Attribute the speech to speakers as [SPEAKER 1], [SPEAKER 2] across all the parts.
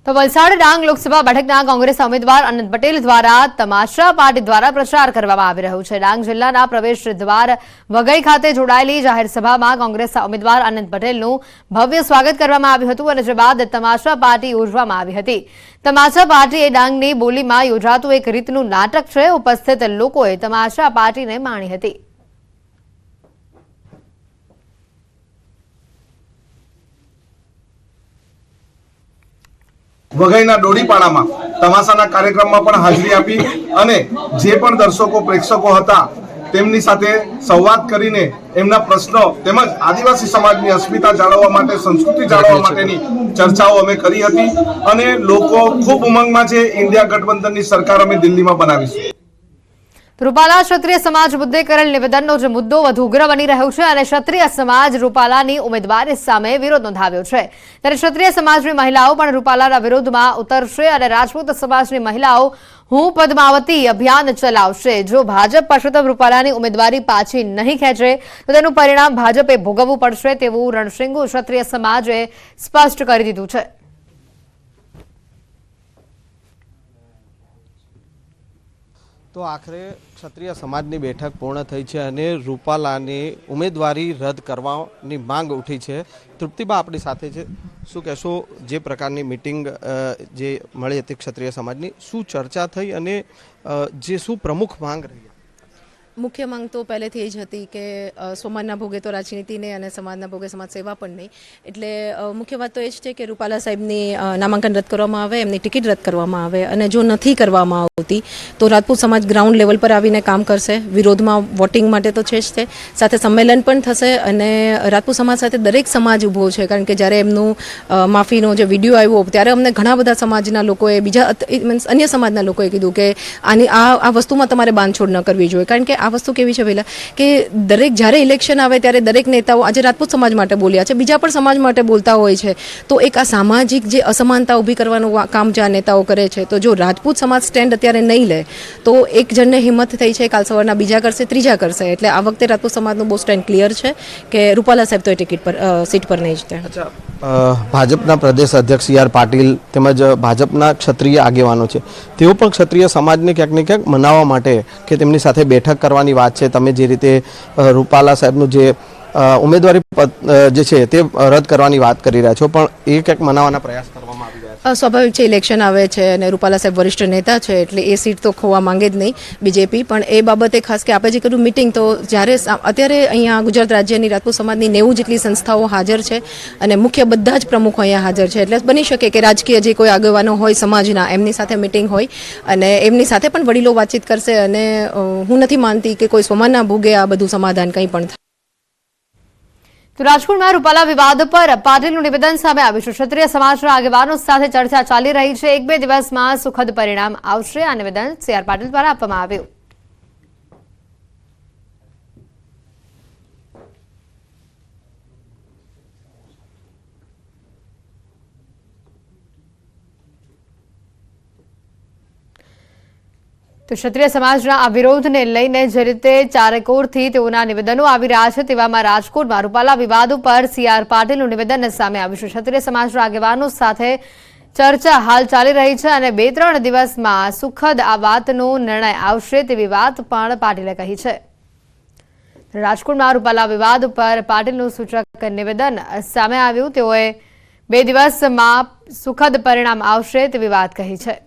[SPEAKER 1] તો વલસાડ ડાંગ લોકસભા બેઠકના કોંગ્રેસ ઉમેદવાર અનંત પટેલ દ્વારા તમાશા પાર્ટી દ્વારા પ્રચાર કરવામાં આવી રહ્યો છે। ડાંગ જિલ્લાના પ્રવેશ દ્વાર વઘઈ ખાતે જોડાયેલી જાહેર સભામાં કોંગ્રેસ ઉમેદવાર અનંત પટેલનું ભવ્ય સ્વાગત કરવામાં આવ્યું હતું અને જે બાદ તમાશા પાર્ટી યોજવામાં આવી હતી। તમાશા પાર્ટી એ ડાંગની બોલીમાં યોજાતું એક રીતનું નાટક છે। ઉપસ્થિત લોકોએ તમાશા પાર્ટીને માણી હતી।
[SPEAKER 2] વઘઈના ડોડીપાડામાં તમાશાના કાર્યક્રમમાં પણ હાજરી આપી અને જે પણ દર્શકો પ્રેક્ષકો હતા તેમની સાથે સંવાદ કરીને એમના પ્રશ્નો તેમજ આદિવાસી સમાજની અસ્મિતા જાળવવા માટે સંસ્કૃતિ જાળવવા માટેની ચર્ચાઓ અમે કરી હતી અને લોકો ખૂબ ઉમંગમાં છે। ઇન્ડિયા ગઠબંધનની સરકાર અમે દિલ્હીમાં બનાવીશું।
[SPEAKER 1] રૂપાલા ક્ષત્રિય સમાજ મુદ્દે કરેલ નિવેદનનો જે મુદ્દો વધુ ઉગ્ર બની રહ્યો છે અને ક્ષત્રિય સમાજ રૂપાલાની ઉમેદવારી સામે વિરોધ નોંધાવ્યો છે। ત્યારે ક્ષત્રિય સમાજની મહિલાઓ પણ રૂપાલાના વિરોધમાં ઉતરશે અને રાજપૂત સમાજની મહિલાઓ હું પદ્માવતી અભિયાન ચલાવશે। જો ભાજપ પરસોત્તમ રૂપાલાની ઉમેદવારી પાછી નહીં ખેંચે તો તેનું પરિણામ ભાજપે ભોગવવું પડશે તેવું રણશીંગુ ક્ષત્રિય સમાજે સ્પષ્ટ કરી દીધું છે।
[SPEAKER 3] તો આખરે ક્ષત્રિય સમાજની બેઠક પૂર્ણ થઈ છે અને રૂપાલાની ઉમેદવારી રદ કરવાની માંગ ઉઠી છે। તૃપ્તિબા આપણી સાથે છે, શું કહેશો? જે પ્રકારની મીટિંગ જે મળી હતી ક્ષત્રિય સમાજની, શું ચર્ચા થઈ અને જે શું પ્રમુખ માંગ રહી?
[SPEAKER 4] મુખ્ય માંગ તો પહેલેથી એ જ હતી કે સોમાનના ભોગે તો રાજનીતિ નહીં અને સમાજના ભોગે સમાજ સેવા પણ નહીં। એટલે મુખ્ય વાત તો એ જ છે કે રૂપાલા સાહેબની નામાંકન રદ કરવામાં આવે, એમની ટિકિટ રદ કરવામાં આવે અને જો નથી કરવામાં આવતી તો રાજપૂત સમાજ ગ્રાઉન્ડ લેવલ પર આવીને કામ કરશે। વિરોધમાં વોટિંગ માટે તો છે જ તે, સાથે સંમેલન પણ થશે અને રાજપૂત સમાજ સાથે દરેક સમાજ ઊભો છે। કારણ કે જ્યારે એમનું માફીનો જે વિડીયો આવ્યો ત્યારે અમને ઘણા બધા સમાજના લોકોએ, બીજા મીન્સ અન્ય સમાજના લોકોએ કીધું કે આની આ વસ્તુમાં તમારે બાંધછોડ ન કરવી જોઈએ। કારણ કે આ વસ્તુ કેવી છે પહેલાં કે દરેક જ્યારે ઇલેક્શન આવે ત્યારે દરેક નેતાઓ આજે રાજપૂત સમાજ માટે બોલ્યા છે, બીજા પણ સમાજ માટે બોલતા હોય છે। તો એક આ સામાજિક જે અસમાનતા ઊભી કરવાનું કામ જે આ નેતાઓ કરે છે, તો જો રાજપૂત સમાજ સ્ટેન્ડ અત્યારે નહીં લે તો એક જણને હિંમત થઈ છે, કાલ સવારના બીજા કરશે, ત્રીજા કરશે। એટલે આ વખતે રાજપૂત સમાજનું બહુ સ્ટેન્ડ ક્લિયર છે કે રૂપાલા સાહેબ તો એ ટિકિટ પર સીટ પર નહીં જ તે।
[SPEAKER 3] ભાજપના પ્રદેશ અધ્યક્ષ સી આર પાટીલ તેમજ ભાજપના ક્ષત્રિય આગેવાનો છે, તેઓ પણ ક્ષત્રિય સમાજને ક્યાંક ને ક્યાંક મનાવવા માટે કે તેમની સાથે બેઠક કરવાની વાત છે, તમે જે રીતે રૂપાલા સાહેબનું જે ઉમેદવારી જે છે તે રદ કરવાની વાત કરી રહ્યા છો, પણ એ ક્યાંક મનાવવાના પ્રયાસ કરવામાં આવી રહ્યા છે?
[SPEAKER 4] સ્વાભાવિક છે, ઇલેક્શન આવે છે અને રૂપાલા સાહેબ વરિષ્ઠ નેતા છે એટલે એ સીટ તો ખોવા માંગે જ નહીં બીજેપી। પણ એ બાબતે ખાસ કે આપણે જે કર્યું મિટિંગ, તો જ્યારે અત્યારે અહીંયા ગુજરાત રાજ્યની રાજપૂત સમાજની 90 જેટલી સંસ્થાઓ હાજર છે અને મુખ્ય બધા જ પ્રમુખો અહીંયા હાજર છે। એટલે બની શકે કે રાજકીય જે કોઈ આગેવાનો હોય સમાજના, એમની સાથે મિટિંગ હોય અને એમની સાથે પણ વડીલો વાતચીત કરશે અને હું નથી માનતી કે કોઈ સ્વમાનના ભોગે આ બધું સમાધાન કંઈ પણ થાય।
[SPEAKER 1] તો રાજકોટમાં રૂપાલા વિવાદ પર પાટીલનું નિવેદન સામે આવ્યું છે। ક્ષત્રિય સમાજના આગેવાનો સાથે ચર્ચા ચાલી રહી છે। 1-2 દિવસમાં સુખદ પરિણામ આવશે, આ નિવેદન સી આર પાટીલ દ્વારા આપવામાં આવ્યું। તો ક્ષત્રિય સમાજના આ વિરોધને લઈને જે રીતે ચારેકોરથી તેઓના નિવેદનો આવી રહ્યા છે, તેવામાં રાજકોટમાં રૂપાલા વિવાદ ઉપર સી આર પાટીલનું નિવેદન સામે આવ્યું છે। ક્ષત્રિય સમાજના આગેવાનો સાથે ચર્ચા હાલ ચાલી રહી છે અને 2-3 દિવસમાં સુખદ આ વાતનો નિર્ણય આવશે તેવી વાત પણ પાટીલે કહી છે। રાજકોટમાં રૂપાલા વિવાદ ઉપર પાટીલનું સૂચક નિવેદન સામે આવ્યું। તેઓએ 2 દિવસમાં સુખદ પરિણામ આવશે તેવી વાત કહી છે।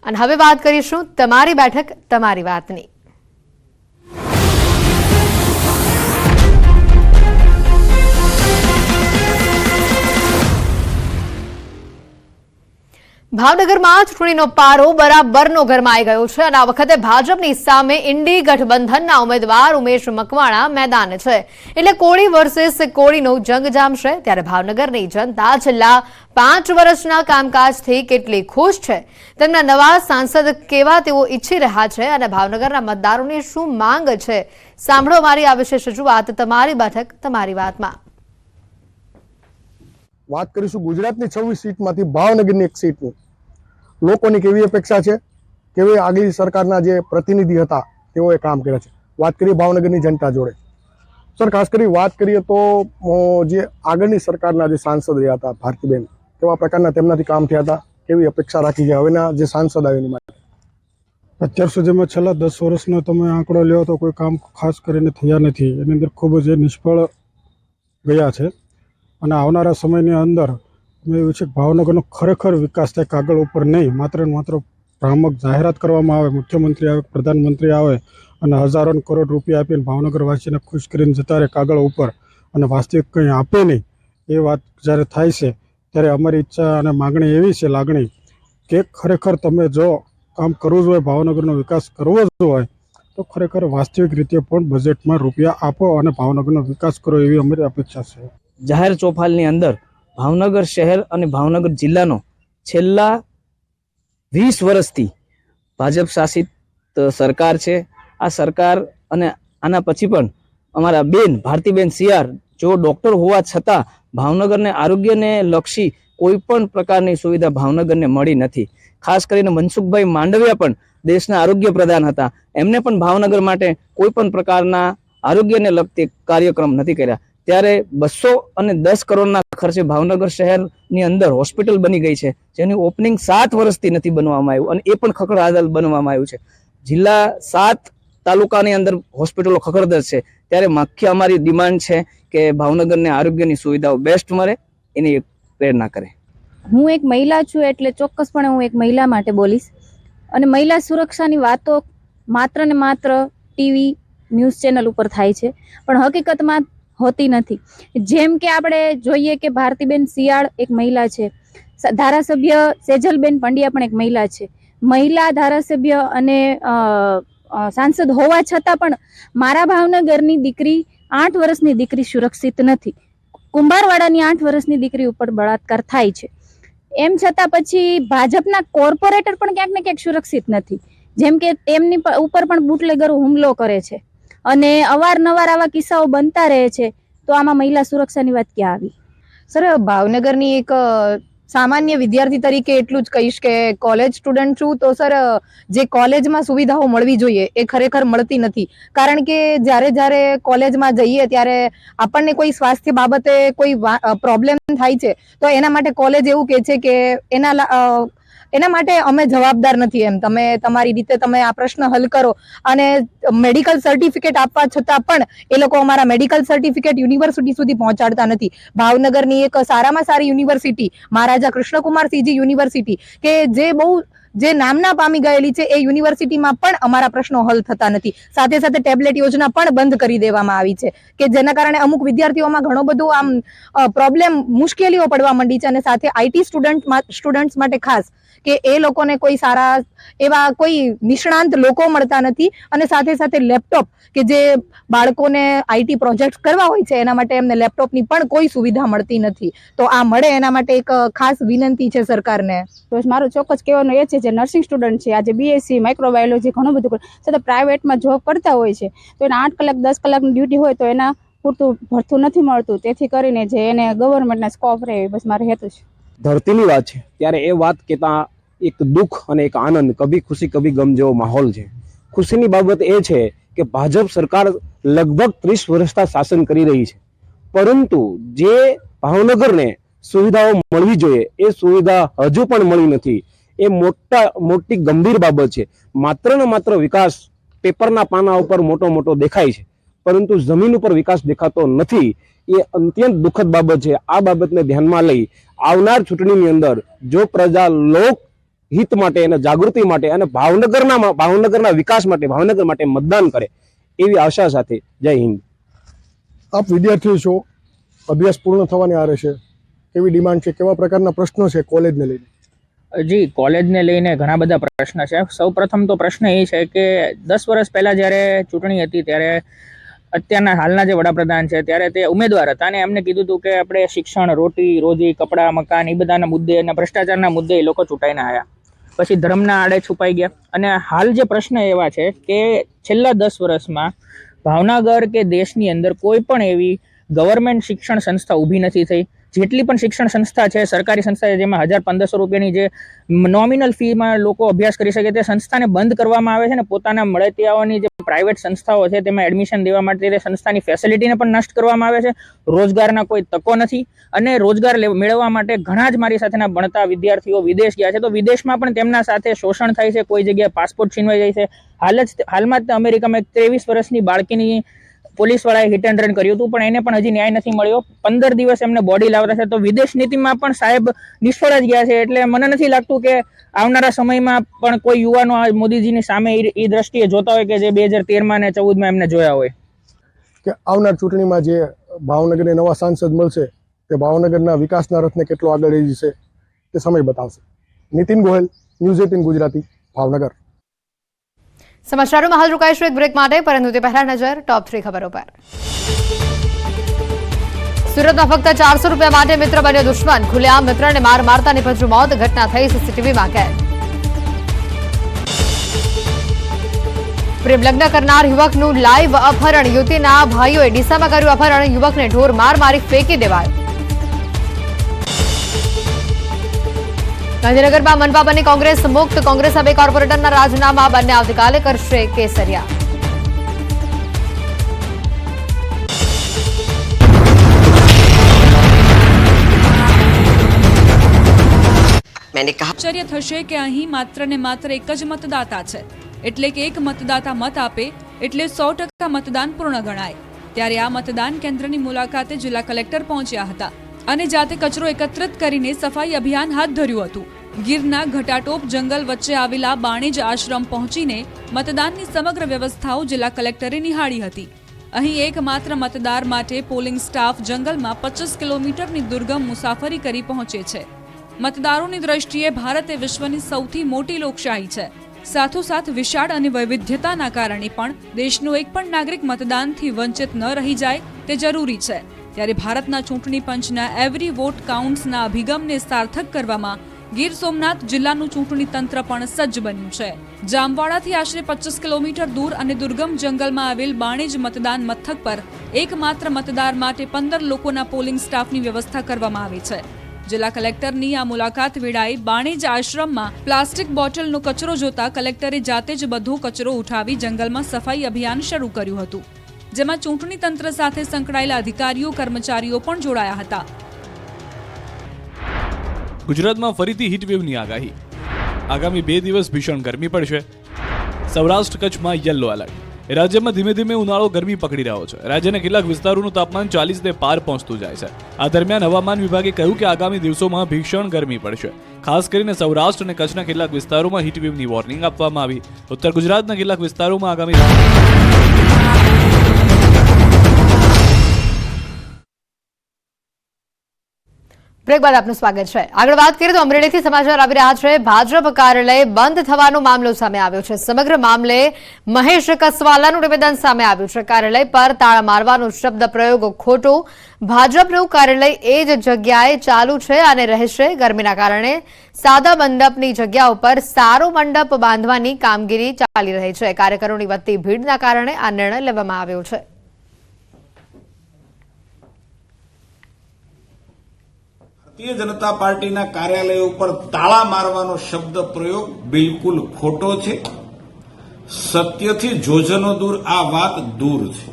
[SPEAKER 1] અને હવે વાત કરીશું તમારી બેઠક તમારી વાતની। ભાવનગરમાં ચૂંટણીનો પારો બરાબરનો ગરમાઈ ગયો છે અને આ વખતે ભાજપની સામે ઇન્ડી ગઠબંધનના ઉમેદવાર ઉમેશ મકવાણા મેદાન છે। એટલે કોળી વર્સિસ કોળીનો જંગ જામશે। ત્યારે ભાવનગરની જનતા છેલ્લા 5 વર્ષના કામકાજથી કેટલી ખુશ છે, તેમના નવા સાંસદ કેવા તેઓ ઈચ્છી રહ્યા છે અને ભાવનગરના મતદારોની શું માંગ છે, સાંભળો અમારી આ વિશેષ રજૂઆત તમારી બેઠક તમારી વાતમાં।
[SPEAKER 5] વાત કરીશું ગુજરાતની 26 સીટમાંથી ભાવનગરની એક સીટની। લોકોની કેવી અપેક્ષા છે, કેવી આગલી સરકારના જે પ્રતિનિધિ હતા તેઓએ કામ કર્યા છે। વાત કરીએ ભાવનગરની જનતા જોડે. સર, ખાસ કરી વાત કરીએ તો જે આગળની સરકારના જે સાંસદ રહ્યા હતા ભારતીબેન, કેવા પ્રકારના તેમનાથી કામ થયા હતા, કેવી અપેક્ષા રાખી છે હવેના જે સાંસદ આવે એની માટે?
[SPEAKER 6] અત્યાર સુધીમાં છેલ્લા 10 વર્ષનો તમે આંકડો લ્યો તો કોઈ કામ ખાસ કરીને થયા નથી. એની અંદર ખૂબ જ નિષ્ફળ ગયા છે. અને આવનારા સમયની અંદર અમે એવું છે કે ભાવનગરનો ખરેખર વિકાસ થાય, કાગળ ઉપર નહીં, માત્ર ને માત્ર ભ્રામક જાહેરાત કરવામાં આવે, મુખ્યમંત્રી આવે, પ્રધાનમંત્રી આવે અને હજારોને કરોડ રૂપિયા આપીને ભાવનગરવાસીને ખુશ કરીને જતા રહે કાગળ ઉપર અને વાસ્તવિક કંઈ આપે નહીં. એ વાત જ્યારે થાય છે ત્યારે અમારી ઈચ્છા અને માગણી એવી છે, લાગણી, કે ખરેખર તમે જો કામ કરવું જ હોય, ભાવનગરનો વિકાસ કરવો જ હોય તો ખરેખર વાસ્તવિક રીતે પણ બજેટમાં રૂપિયા આપો અને ભાવનગરનો વિકાસ કરો, એવી અમારી અપેક્ષા છે.
[SPEAKER 7] જાહેર ચોપાલની અંદર ભાવનગર શહેર અને ભાવનગર જિલ્લાનો છેલ્લા 20 વર્ષથી ભાજપ શાસિત સરકાર છે. આ સરકાર અને આના પછી પણ અમારા બેન ભારતીબેન CR જો ડૉક્ટર હોવા છતાં ભાવનગરને આરોગ્યને લક્ષી કોઈ પણ પ્રકારની સુવિધા ભાવનગરને મળી નથી. ખાસ કરીને મનસુખભાઈ માંડવિયા પણ દેશના આરોગ્ય પ્રધાન હતા, એમને પણ ભાવનગર માટે કોઈ પણ પ્રકારના આરોગ્યને લગતી કાર્યક્રમ નથી કર્યા. ત્યારે 210 કરોડના ખર્ચે ભાવનગર શહેરની અંદર હોસ્પિટલ બની ગઈ છે, જેની ઓપનિંગ 7 વર્ષથી નથી બનવામાં આવ્યું અને એ પણ ખખડાદલ બનવામાં આવ્યું છે. જિલ્લા 7 તાલુકાની અંદર હોસ્પિટલો ખખડદર છે. ત્યારે મુખ્ય અમારી ડિમાન્ડ છે કે ભાવનગરને આરોગ્યની સુવિધાઓ બેસ્ટ મળે, એની એક પ્રેરણા કરે.
[SPEAKER 8] હું એક મહિલા છું એટલે ચોક્કસપણે હું એક મહિલા માટે બોલીશ. અને મહિલા સુરક્ષાની વાતો માત્ર ને માત્ર ટીવી ન્યૂઝ ચેનલ ઉપર થાય છે, પણ હકીકતમાં હોતી નથી. જેમ કે આપણે જોઈએ કે ભારતીબેન CR એક મહિલા છે, ધારાસભ્ય સેજલબેન પંડ્યા પણ એક મહિલા છે. મહિલા ધારાસભ્ય અને સાંસદ હોવા છતાં પણ મારા ભાવનગરની દીકરી 8 વર્ષની દીકરી સુરક્ષિત નથી. કુંભારવાડાની 8 વર્ષની દીકરી ઉપર બળાત્કાર થાય છે. એમ છતાં પછી ભાજપના કોર્પોરેટર પણ ક્યાંક ને ક્યાંક સુરક્ષિત નથી. જેમ કે તેમની ઉપર પણ બુટલેગરો હુમલો કરે છે અને અવારનવાર આવા કિસ્સાઓ બનતા રહે છે. તો આમાં મહિલા સુરક્ષાની વાત ક્યાં આવી?
[SPEAKER 1] સર, ભાવનગરની એક સામાન્ય વિદ્યાર્થી તરીકે એટલું જ કહીશ કે કોલેજ સ્ટુડન્ટ છું, તો સર જે કોલેજમાં સુવિધાઓ મળવી જોઈએ એ ખરેખર મળતી નથી. કારણ કે જ્યારે કોલેજમાં જઈએ ત્યારે આપણને કોઈ સ્વાસ્થ્ય બાબતે કોઈ પ્રોબ્લેમ થાય છે તો એના માટે કોલેજ એવું કહે છે કે એના માટે અમે જવાબદાર નથી. એમ તમે તમારી રીતે તમે આ પ્રશ્ન હલ કરો. અને મેડિકલ સર્ટિફિકેટ આપવા છતાં પણ એ લોકો અમારા મેડિકલ સર્ટિફિકેટ યુનિવર્સિટી સુધી પહોંચાડતા નથી. ભાવનગરની એક સારામાં સારી યુનિવર્સિટી મહારાજા કૃષ્ણકુમારસિંહજી યુનિવર્સિટી કે જે નામના પામી ગયેલી છે, એ યુનિવર્સિટીમાં પણ અમારા પ્રશ્નો હલ થતા નથી. સાથે સાથે ટેબ્લેટ યોજના પણ બંધ કરી દેવામાં આવી છે કે જેના કારણે અમુક વિદ્યાર્થીઓમાં ઘણો બધું આમ પ્રોબ્લેમ, મુશ્કેલીઓ પડવા માંડી છે. અને સાથે IT સ્ટુડન્ટ્સ માટે ખાસ કે એ લોકોને કોઈ સારા એવા કોઈ નિષ્ણાંત લોકો મળતા નથી. અને સાથે સાથે લેપટોપ કે જે બાળકોને IT પ્રોજેક્ટ કરવા હોય છે એના માટે એમને લેપટોપની પણ કોઈ સુવિધા મળતી નથી. તો આ મળે એના માટે એક ખાસ વિનંતી છે સરકારને.
[SPEAKER 8] તો મારું ચોક્કસ કહેવાનું એ છે, જે નર્સિંગ સ્ટુડન્ટ છે, આજે BSc માઇક્રોબાયોલોજી ઘણું બધું છતાં પ્રાઇવેટમાં જોબ કરતા હોય છે તો એના 8 કલાક 10 કલાકની ડ્યુટી હોય તો એના પૂરતું ભરતું નથી મળતું. તેથી કરીને જે એને ગવર્મેન્ટના સ્કોપ રહે, બસ મારે હેતુ છે.
[SPEAKER 9] ધરતીની વાત છે ત્યારે એ વાત કહેતા એક દુઃખ અને એક આનંદ, કભી ખુશી કભી ગમ જેવો માહોલ છે. ખુશીની બાબત એ છે કે ભાજપ સરકાર લગભગ 30 વર્ષથી શાસન કરી રહી છે, પરંતુ જે ભાવનગરને સુવિધાઓ મળવી જોઈએ એ સુવિધા હજુ પણ મળી નથી. એ મોટી ગંભીર બાબત છે. માત્ર ને માત્ર વિકાસ પેપરના પાના ઉપર મોટો દેખાય છે, પરંતુ જમીન ઉપર વિકાસ દેખાતો નથી. એ અત્યંત દુઃખદ બાબત છે. આ બાબતને ધ્યાનમાં લઈ આવનાર ચૂંટણીની અંદર જો પ્રજા લોક હિત માટે અને જાગૃતિ માટે અને ભાવનગરના વિકાસ માટે, ભાવનગર માટે મતદાન કરે એવી આશા સાથે જય હિન્દ.
[SPEAKER 5] આપ વિદ્યાર્થીઓ છો, અભ્યાસ પૂર્ણ થવાની આરે છે, કેવી ડિમાન્ડ છે, કેવા પ્રકારના પ્રશ્નો છે કોલેજને લઈને?
[SPEAKER 10] જી, કોલેજને લઈને ઘણા બધા પ્રશ્ન છે. સૌ પ્રથમ તો પ્રશ્ન એ છે કે 10 વર્ષ પહેલા જ્યારે ચૂંટણી હતી ત્યારે અત્યારના હાલના જે વડાપ્રધાન છે ત્યારે તે ઉમેદવાર હતા અને એમને કીધું હતું કે આપણે શિક્ષણ, રોટી રોજી, કપડાં, મકાન એ બધાના મુદ્દે અને ભ્રષ્ટાચારના મુદ્દે એ લોકો ચૂંટાઈને આવ્યા. પછી ધર્મના આડે છુપાઈ ગયા. અને હાલ જે પ્રશ્ન એવા છે કે છેલ્લા 10 વર્ષમાં ભાવનગર કે દેશની અંદર કોઈ પણ એવી ગવર્મેન્ટ શિક્ષણ સંસ્થા ઊભી નથી થઈ. જેટલી પણ શિક્ષણ સંસ્થા છે, સરકારી સંસ્થા છે, જેમાં 1,000-1,500 રૂપિયાની જે નોમિનલ ફીમાં લોકો અભ્યાસ કરી શકે તે સંસ્થાને બંધ કરવામાં આવે છે અને પોતાના મળતિયાઓની જે પ્રાઇવેટ સંસ્થાઓ છે તેમાં એડમિશન દેવા માટે તે સંસ્થાની ફેસિલિટીને પણ નષ્ટ કરવામાં આવે છે. રોજગારના કોઈ તકો નથી અને રોજગાર મેળવવા માટે ઘણા જ મારી સાથેના ભણતા વિદ્યાર્થીઓ વિદેશ ગયા છે, તો વિદેશમાં પણ તેમના સાથે શોષણ થાય છે. કોઈ જગ્યાએ પાસપોર્ટ છીનવાઈ જાય છે. હાલમાં જ અમેરિકામાં એક 23 વર્ષની બાળકીની પોલીસવાળાએ હિટ એન્ડ રન કર્યું હતું, પણ એને પણ હજી ન્યાય નથી મળ્યો. 15 દિવસ એમને બોડી લાવતા છે. તો વિદેશ નીતિમાં પણ સાહેબ નિષ્ફળ જ ગયા છે. એટલે મને નથી લાગતું કે આવનારા સમયમાં પણ કોઈ યુવાનો આ મોદીજીની સામે એ દ્રષ્ટિએ જોતા હોય કે જે 2013માં અને 2014માં એમને જોયા હોય.
[SPEAKER 5] કે આવનાર ચૂંટણીમાં જે ભાવનગરને નવા સાંસદ મળશે તે ભાવનગરના વિકાસના રથને કેટલો આગળ લઈ જશે તે સમય બતાવશે. નીતિન ગોહિલ, ન્યૂઝ 18 ગુજરાતી, ભાવનગર.
[SPEAKER 1] સમાચારોમાં હાલ રોકાઈશું એક બ્રેક માટે, પરંતુ તે પહેલા નજર ટોપ 3 ખબરો પર. સુરતમાં ફક્ત 400 રૂપિયા માટે મિત્ર બન્યો દુશ્મન. ખુલ્લેઆમ મિત્રને માર મારતા નિપજ્યું મોત. ઘટના થઈ સીસીટીવીમાં કેદ. પ્રેમ લગ્ન કરનાર યુવકનું લાઈવ અપહરણ. યુવતીના ભાઈઓએ ડીસામાં કર્યું અપહરણ. યુવકને ઢોર માર મારી ફેંકી દેવાયો. ગાંધીનગરમાં મનપા બની કોંગ્રેસ મુક્ત. કોંગ્રેસના 2 કોર્પોરેટરના રાજીનામા. બંને આવતીકાલે કરશે કેસરિયા.
[SPEAKER 11] આશ્ચર્ય થશે કે અહીં માત્ર ને માત્ર એક જ મતદાતા છે, એટલે કે એક મતદાતા મત આપે એટલે 100% મતદાન પૂર્ણ ગણાય. ત્યારે આ મતદાન કેન્દ્રની મુલાકાતે જિલ્લા કલેક્ટર પહોંચ્યા હતા અને જાતે કચરો એકત્રિત કરીને સફાઈ અભિયાન હાથ ધર્યું હતું. ગીરના ઘટાટોપ જંગલ વચ્ચે આવેલા બાણેજ આશ્રમ પહોંચીને મતદાનની સમગ્ર વ્યવસ્થાઓ જિલ્લા કલેક્ટરે નિહાળી હતી. અહીં એકમાત્ર મતદાર માટે પોલિંગ સ્ટાફ જંગલમાં 25 કિલોમીટરની દુર્ગમ મુસાફરી કરી પહોંચે છે. મતદારોની દ્રષ્ટિએ ભારત એ વિશ્વની સૌથી મોટી લોકશાહી છે. સાથોસાથ વિશાળ અને વૈવિધ્યતાના કારણે પણ દેશનો એક પણ નાગરિક મતદાનથી વંચિત ન રહી જાય તે જરૂરી છે. ત્યારે ભારતના ચૂંટણી પંચના એવરી વોટ કાઉન્ટ્સના અભિગમને સાર્થક કરવામાં ગીર સોમનાથ જિલ્લાનું ચૂંટણી તંત્ર પણ સજ્જ બન્યું છે. જામવાડાથી આશરે 25 કિલોમીટર દૂર અને દુર્ગમ જંગલમાં આવેલ બાણેજ મતદાન મથક પર એકમાત્ર મતદાર માટે 15 લોકોના પોલિંગ સ્ટાફની વ્યવસ્થા કરવામાં આવી છે. જિલ્લા કલેક્ટરની આ મુલાકાત વેળાએ બાણેજ આશ્રમમાં પ્લાસ્ટિક બોટલનો કચરો જોતા કલેક્ટરે જાતે જ બધો કચરો ઉઠાવી જંગલમાં સફાઈ અભિયાન શરૂ કર્યું હતું, જેમાં ચૂંટણી તંત્ર સાથે સંકળાયેલા અધિકારીઓ કર્મચારીઓ પણ જોડાયા હતા.
[SPEAKER 12] ગુજરાતમાં ફરીથી હીટવેવની આગાહી. આગામી 2 દિવસ ભીષણ ગરમી પડશે. સૌરાષ્ટ્ર કચ્છમાં યલો એલર્ટ. રાજ્યમાં ધીમે ધીમે ઉનાળો ગરમી પકડી રહ્યો છે. રાજ્યના કેટલાક વિસ્તારોનું તાપમાન 40 ને પાર પહોંચતું જાય છે. આ દરમિયાન હવામાન વિભાગે કહ્યું કે આગામી દિવસોમાં ભીષણ ગરમી પડશે. ખાસ કરીને સૌરાષ્ટ્ર અને કચ્છના કેટલાક વિસ્તારોમાં હીટવેવની વોર્નિંગ આપવામાં આવી. ઉત્તર ગુજરાતના કેટલાક વિસ્તારોમાં આગામી
[SPEAKER 1] બ્રેક બાદ આપનું સ્વાગત છે. આગળ વાત કરીએ તો અમરેલીથી સમાચાર આવી રહ્યા છે. ભાજપ કાર્યાલય બંધ થવાનો મામલો સામે આવ્યો છે. સમગ્ર મામલે મહેશ કસવાલાનું નિવેદન સામે આવ્યું છે. કાર્યાલય પર તાળા મારવાનો શબ્દ પ્રયોગ ખોટો. ભાજપનું કાર્યાલય એ જ જગ્યાએ ચાલુ છે અને રહેશે. ગરમીના કારણે સાદા મંડપની જગ્યા ઉપર સારો મંડપ બાંધવાની કામગીરી ચાલી રહી છે. કાર્યકરોની વધતી ભીડના કારણે આ નિર્ણય લેવામાં આવ્યો છે.
[SPEAKER 13] ભારતીય જનતા પાર્ટીના કાર્યાલય ઉપર તાળા મારવાનો શબ્દ પ્રયોગ બિલકુલ ખોટો છે. સત્યથી જોજનો દૂર આ વાત દૂર છે.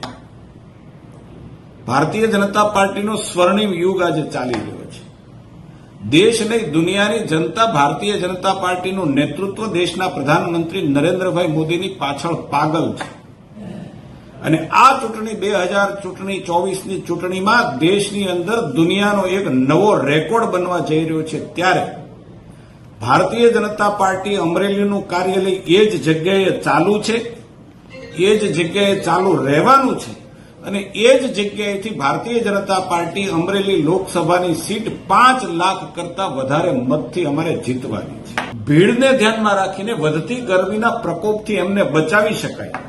[SPEAKER 13] ભારતીય જનતા પાર્ટીનો સ્વર્ણિમ યુગ આજે ચાલી રહ્યો છે. દેશ નહીં દુનિયાની જનતા ભારતીય જનતા પાર્ટીનું નેતૃત્વ દેશના પ્રધાનમંત્રી નરેન્દ્રભાઈ મોદીની પાછળ પાગલ છે. અને આ ચૂંટણી 2024ની ચૂંટણીમાં દેશની અંદર દુનિયાનો એક નવો રેકોર્ડ બનવા જઈ રહ્યો છે. ત્યારે ભારતીય જનતા પાર્ટી અમરેલીનું કાર્યાલય એ જ જગ્યાએ ચાલુ છે, એ જ જગ્યાએ ચાલુ રહેવાનું છે અને એ જ જગ્યાએથી ભારતીય જનતા પાર્ટી અમરેલી લોકસભાની સીટ 5 લાખ કરતા વધારે મતથી અમારે જીતવાની છે. ભીડને ધ્યાનમાં રાખીને વધતી ગરમીના પ્રકોપથી એમને બચાવી શકાય.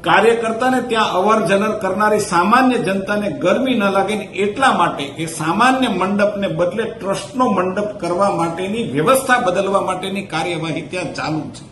[SPEAKER 13] કાર્યકર્તાને ત્યાં અવર જવર કરનારી સામાન્ય જનતાને ગરમી ન લાગે ને એટલા માટે એ સામાન્ય મંડપને બદલે ટ્રસ્ટનો મંડપ કરવા માટેની વ્યવસ્થા બદલવા માટેની કાર્યવાહી ત્યાં ચાલુ છે.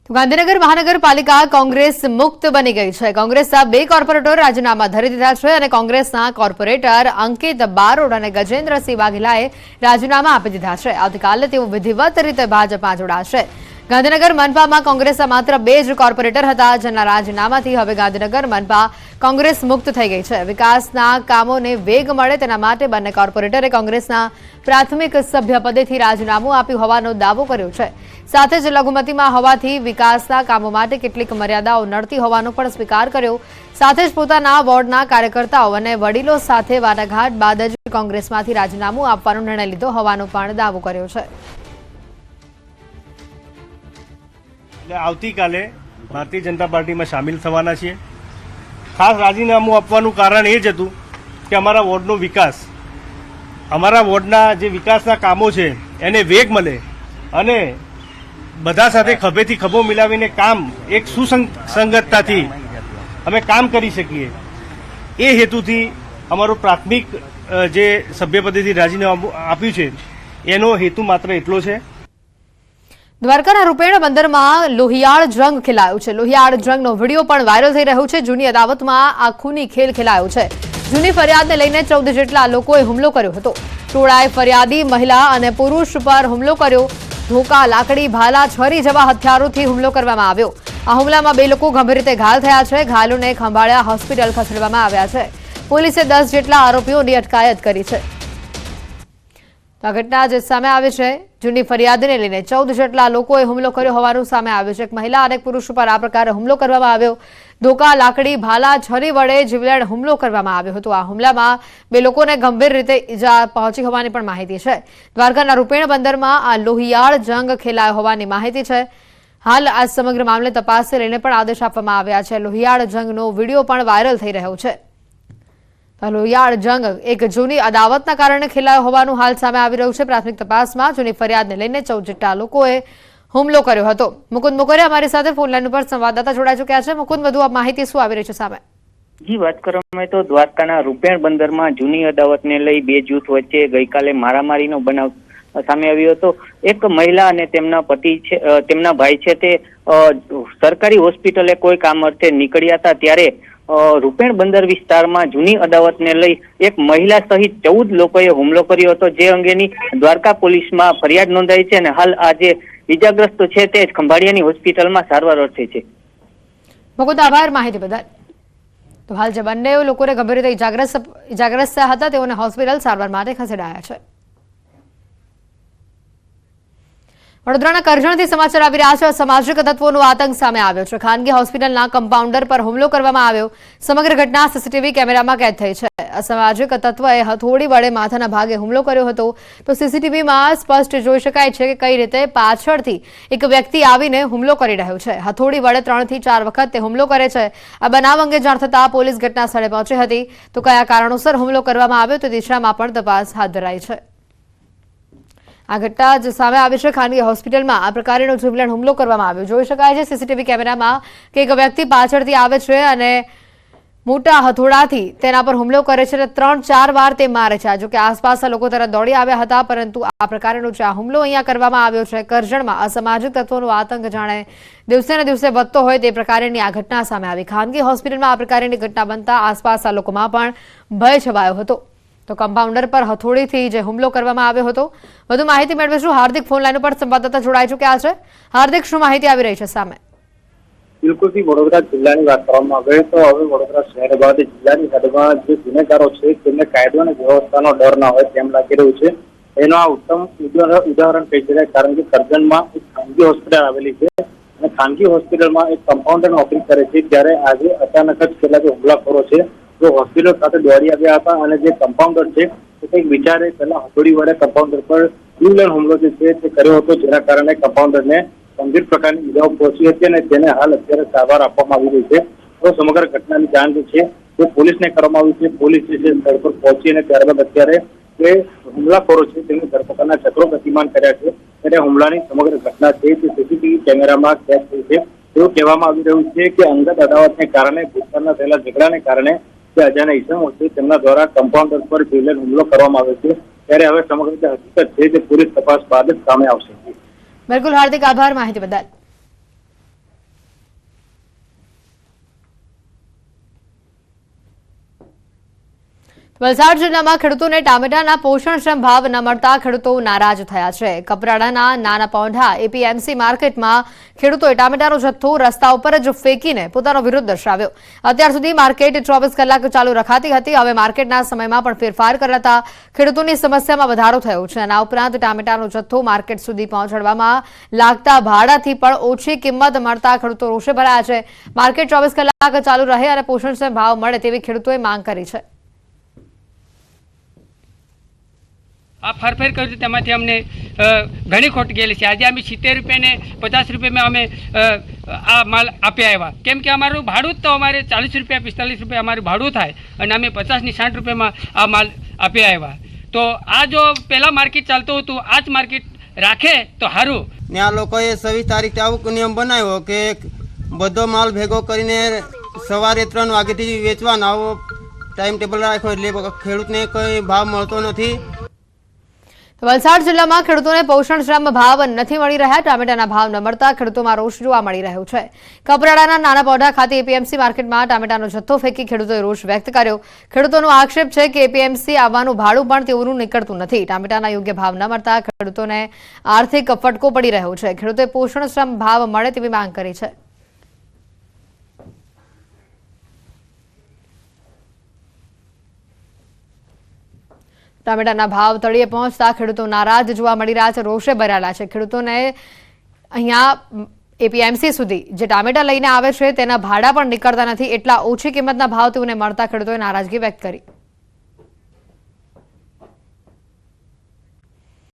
[SPEAKER 1] તો ગાંધીનગર મહાનગરપાલિકા કોંગ્રેસ મુક્ત બની ગઈ છે. કોંગ્રેસના 2 કોર્પોરેટર રાજીનામા ધરી દીધા છે અને કોંગ્રેસના કોર્પોરેટર અંકિત બારોડ અને ગજેન્દ્રસિંહ વાઘેલાએ રાજીનામા આપી દીધા છે. આવતીકાલે તેઓ વિધિવત રીતે ભાજપમાં જોડાશે. ગાંધીનગર મનપામાં કોંગ્રેસના માત્ર 2 જ કોર્પોરેટર હતા, જેના રાજીનામાથી હવે ગાંધીનગર મનપા કોંગ્રેસ મુક્ત થઈ ગઈ છે. વિકાસના કામોને વેગ મળે તેના માટે બંને કોર્પોરેટરે કોંગ્રેસના પ્રાથમિક સભ્યપદેથી રાજીનામું આપ્યું હોવાનો દાવો કર્યો છે. સાથે જ લઘુમતીમાં હોવાથી વિકાસના કામો માટે કેટલીક મર્યાદાઓ નડતી હોવાનો પણ સ્વીકાર કર્યો. સાથે જ પોતાના વોર્ડના કાર્યકર્તાઓ અને વડીલો સાથે વાટાઘાટ બાદ જ કોંગ્રેસમાંથી રાજીનામું આપવાનો નિર્ણય લીધો હોવાનો પણ દાવો કર્યો છે.
[SPEAKER 14] આવતીકાલે ભારતીય જનતા પાર્ટીમાં સામેલ થવાના છીએ. ખાસ રાજીનામું આપવાનું કારણ એ જ હતું કે અમારા વોર્ડનો વિકાસ, અમારા વોર્ડના જે વિકાસના કામો છે એને વેગ મળે અને બધા સાથે ખભેથી ખભો મિલાવીને કામ એક સુસંગતતાથી અમે કામ કરી શકીએ. એ હેતુથી અમારું પ્રાથમિક જે સભ્યપદેથી રાજીનામું આપ્યું છે એનો હેતુ માત્ર એટલો છે.
[SPEAKER 1] દ્વારકાના રૂપેણ બંદરમાં લોહિયાળ જંગ ખેલાયો છે. લોહિયાળ જંગનો વિડીયો પણ વાયરલ થઈ રહ્યો છે. જૂની અદાવતમાં આ ખૂની ખેલ ખેલાયો છે. જૂની ફરિયાદને લઈને 14 જેટલા લોકોએ હુમલો કર્યો હતો. ટોળાએ ફરિયાદી મહિલા અને પુરુષ પર હુમલો કર્યો. ધોકા, લાકડી, ભાલા, છરી જેવા હથિયારોથી હુમલો કરવામાં આવ્યો. આ હુમલામાં 2 લોકો ગંભીર રીતે ઘાયલ થયા છે. ઘાયલોને ખંભાળિયા હોસ્પિટલ ખસેડવામાં આવ્યા છે. પોલીસે 10 જેટલા આરોપીઓની અટકાયત કરી છે. આ ઘટના જે સામે આવી છે, જૂની ફરિયાદને લઈને 14 જેટલા લોકોએ હુમલો કર્યો હોવાનું સામે આવ્યું છે. એક મહિલા અને એક પુરુષ પર આ પ્રકારે હુમલો કરવામાં આવ્યો. ધોકા, લાકડી, ભાલા, છરી વડે જીવલેણ હુમલો કરવામાં આવ્યો હતો. આ હુમલામાં 2 લોકોને ગંભીર રીતે ઈજા પહોંચી હોવાની પણ માહિતી છે. દ્વારકાના રૂપેણ બંદરમાં આ લોહિયાળ જંગ ખેલાયો હોવાની માહિતી છે. હાલ આ સમગ્ર મામલે તપાસને લઈને પણ આદેશ આપવામાં આવ્યા છે. લોહિયાળ જંગનો વિડીયો પણ વાયરલ થઈ રહ્યો છે. લોહિયાળ જંગ એક જૂની અદાવતના કારણે ખેલાયો હોવાનું હાલ સામે આવી રહ્યું છે. પ્રાથમિક તપાસમાં જૂની ફરિયાદને લઈને 14 જેટલા લોકોએ હુમલો કર્યો હતો. મુકુંદ મોકરિયા અમારી સાથે ફોનલાઈન ઉપર સંવાદદાતા જોડાઈ ચૂક્યા છે. મુકુંદ, વધુ આ માહિતી શું આવી રહી છે સામે?
[SPEAKER 15] જી, વાત કરવામાં આવે તો દ્વારકાના રૂપેણ બંદરમાં જૂની અદાવતને લઈ 2 જૂથ વચ્ચે ગઈકાલે મારામારીનો બનાવ સામે આવ્યો હતો. એક મહિલા અને તેમના પતિ છે, તેમના ભાઈ છે, તે સરકારી હોસ્પિટલે કોઈ કામ અર્થે નીકળ્યા હતા. ત્યારે રૂપેણ બંદર વિસ્તારમાં જૂની અદાવતને લઈ એક મહિલા સહિત 14 લોકોએ હુમલો કર્યો હતો, જે અંગેની દ્વારકા પોલીસમાં ફરિયાદ નોંધાઈ છે અને હાલ આ જે ઈજાગ્રસ્ત છે તે ખંભાળિયાની હોસ્પિટલમાં સારવાર અર્થે છે.
[SPEAKER 1] મુકુંદ, આભાર માહિતી બદલ. તો હાલ જે બંને લોકોને ગંભીર રીતે ઈજાગ્રસ્ત હતા તેઓને હોસ્પિટલ સારવાર માટે ખસેડાયા છે. વડોદરાના કરજણથી સમાચાર આવી રહ્યા છે. અસામાજિક તત્વોનો આતંક સામે આવ્યો છે. ખાનગી હોસ્પિટલના કમ્પાઉન્ડર પર હુમલો કરવામાં આવ્યો. સમગ્ર ઘટના સીસીટીવી કેમેરામાં કેદ થઈ છે. અસામાજિક તત્વએ હથોડી વડે માથાના ભાગે હુમલો કર્યો હતો. તો સીસીટીવીમાં સ્પષ્ટ જોઈ શકાય છે કે કઈ રીતે પાછળથી એક વ્યક્તિ આવીને હુમલો કરી રહ્યો છે. હથોડી વડે 3 થી 4 વખત તે હુમલો કરે છે. આ બનાવ અંગે જાણ થતાં પોલીસ ઘટના સ્થળે પહોંચી હતી. તો કયા કારણોસર હુમલો કરવામાં આવ્યો તે દિશામાં પણ તપાસ હાથ ધરાઈ છે. આ ઘટના જ સામે આવી છે. ખાનગી હોસ્પિટલમાં આ પ્રકારનો જીવલેણ હુમલો કરવામાં આવ્યો. જોઈ શકાય છે સીસીટીવી કેમેરામાં કે એક વ્યક્તિ પાછળથી આવે છે અને મોટા હથોડાથી તેના પર હુમલો કરે છે અને 3-4 વાર તે મારે છે. જો કે આસપાસના લોકો તરત દોડી આવ્યા હતા, પરંતુ આ પ્રકારનો જે હુમલો અહીંયા કરવામાં આવ્યો છે કરજણમાં, અસામાજિક તત્વોનો આતંક જાણે દિવસે ને દિવસે વધતો હોય તે પ્રકારની આ ઘટના સામે આવી. ખાનગી હોસ્પિટલમાં આ પ્રકારની ઘટના બનતા આસપાસના લોકોમાં પણ ભય છવાયો હતો. તો કમ્પાઉન્ડર પર હથોડીથી જે હુમલો કરવામાં આવ્યો હતો. વધુ માહિતી મેળવીશું. હાર્દિક ફોન લાઈન ઉપર સંવાદદાતા જોડાઈ ચૂક્યા છે. હાર્દિક, શું માહિતી આવી રહી છે સામે?
[SPEAKER 16] બિલકુલથી વડોદરા જિલ્લાની વાત કરવામાં આવે તો હવે વડોદરા શહેર બાદ જિલ્લાની હદમાં જે ગુનેગારો છે તેમને કાયદો અને વ્યવસ્થાનો ડર ના હોય તેમ લાગી રહ્યું છે. એનો આ ઉત્તમ ઉદાહરણ કહી શકાય, કારણ કે કરજણમાં એક ખાનગી હોસ્પિટલ આવેલી છે અને ખાનગી હોસ્પિટલમાં એક કમ્પાઉન્ડર નોકરી કરે છે. ત્યારે આજે અચાનક જ કેટલાક હુમલાખોરો છે જો હોસ્પિટલ સાથે દોડી આવ્યા હતા અને જે કમ્પાઉન્ડર છે તે કંઈક વિચારે પહેલા હથોડી વડે કમ્પાઉન્ડર પર જીવલેણ હુમલો જે છે તે કર્યો હતો, જેના કારણે કમ્પાઉન્ડરને ગંભીર પ્રકારની ઈજાઓ પહોંચી હતી અને તેને હાલ અત્યારે સારવાર આપવામાં આવી રહી છે. તો સમગ્ર ઘટનાની જાણ જે છે તે પોલીસને કરવામાં આવી છે. પોલીસ જે છે સ્થળ પર પહોંચી અને ત્યારબાદ અત્યારે જે હુમલાખોરો છે તેમની ધરપકડના ચક્રો ગતિમાન કર્યા છે. ત્યારે હુમલાની સમગ્ર ઘટના છે તે સીસીટીવી કેમેરામાં કેદ થઈ છે. એવું કહેવામાં આવી રહ્યું છે કે અંગત અદાવતને કારણે ભૂતકાળના થયેલા ઝઘડાને કારણે જે અજાણ્યા ઈસમો છે તેમના દ્વારા કમ્પાઉન્ડર પર જીવલેણ હુમલો કરવામાં આવ્યો છે. ત્યારે હવે સમગ્ર જે હકીકત છે તે પોલીસ તપાસ બાદ જ સામે આવશે.
[SPEAKER 1] બિલકુલ હાર્દિક, આભાર માહિતી બદલ. વલસાડ જિલ્લામાં ખેડૂતોને ટામેટાના પોષણક્ષમ ભાવ ન મળતા ખેડૂતો નારાજ થયા છે. કપરાડાના નાના પોંઢા એપીએમસી માર્કેટમાં ખેડૂતોએ ટામેટાનો જથ્થો રસ્તા ઉપર જ ફેંકીને પોતાનો વિરોધ દર્શાવ્યો. અત્યાર સુધી માર્કેટ 24 કલાક ચાલુ રખાતી હતી. હવે માર્કેટના સમયમાં પણ ફેરફાર કરાતા ખેડૂતોની સમસ્યામાં વધારો થયો છે. આના ઉપરાંત ટામેટાનો જથ્થો માર્કેટ સુધી પહોંચાડવામાં લાગતા ભાડાથી પણ ઓછી કિંમત મળતા ખેડૂતો રોષે ભરાયા છે. માર્કેટ 24 કલાક ચાલુ રહે અને પોષણક્ષમ ભાવ મળે તેવી ખેડૂતોએ માંગ કરી છે.
[SPEAKER 17] આ ફરફેર કર્યું તેમાંથી અમને ઘણી ખોટ ગયેલી છે. આજે અમે 70 રૂપિયા ને 50 રૂપિયામાં અમે આ માલ આપ્યા આવ્યા, કેમ કે અમારું ભાડું જ તો અમારે 40 રૂપિયા 45 રૂપિયા અમારું ભાડું થાય અને અમે 50 ની 60 રૂપિયામાં આ માલ આપ્યા આવ્યા. તો આ જો પહેલાં માર્કેટ ચાલતું હતું આ જ માર્કેટ રાખે તો સારું.
[SPEAKER 18] ને આ લોકોએ 26 તારીખથી આવો નિયમ બનાવ્યો કે બધો માલ ભેગો કરીને સવારે 3 વાગ્યાથી વેચવાનો આવો ટાઈમ ટેબલ રાખ્યો એટલે ખેડૂતને કોઈ ભાવ મળતો નથી.
[SPEAKER 1] વલસાડ જિલ્લામાં ખેડૂતોને પોષણક્ષમ ભાવ નથી મળી રહ્યા. ટામેટાના ભાવ ન મળતા ખેડૂતોમાં રોષ જોવા મળી રહ્યો છે. કપરાડાના નાના પોંઢા ખાતે એપીએમસી માર્કેટમાં ટામેટાનો જથ્થો ફેંકી ખેડૂતોએ રોષ વ્યક્ત કર્યો. ખેડૂતોનો આક્ષેપ છે કે એપીએમસી આવવાનું ભાડું પણ તેઓનું નીકળતું નથી. ટામેટાના યોગ્ય ભાવ ન મળતા ખેડૂતોને આર્થિક ફટકો પડી રહ્યો છે. ખેડૂતોએ પોષણક્ષમ ભાવ મળે તેવી માંગ કરી છે. ટામેટાના ભાવ તળિયે પહોંચતા ખેડૂતો નારાજ જોવા મળી રહ્યા છે, રોષે ભરાયેલા છે. ખેડૂતોને અહીંયા એપીએમસી સુધી જે ટામેટા લઈને આવે છે તેના ભાડા પણ નીકળતા નથી. એટલા ઓછી કિંમતના ભાવ તેઓને મળતા ખેડૂતોએ નારાજગી વ્યક્ત કરી.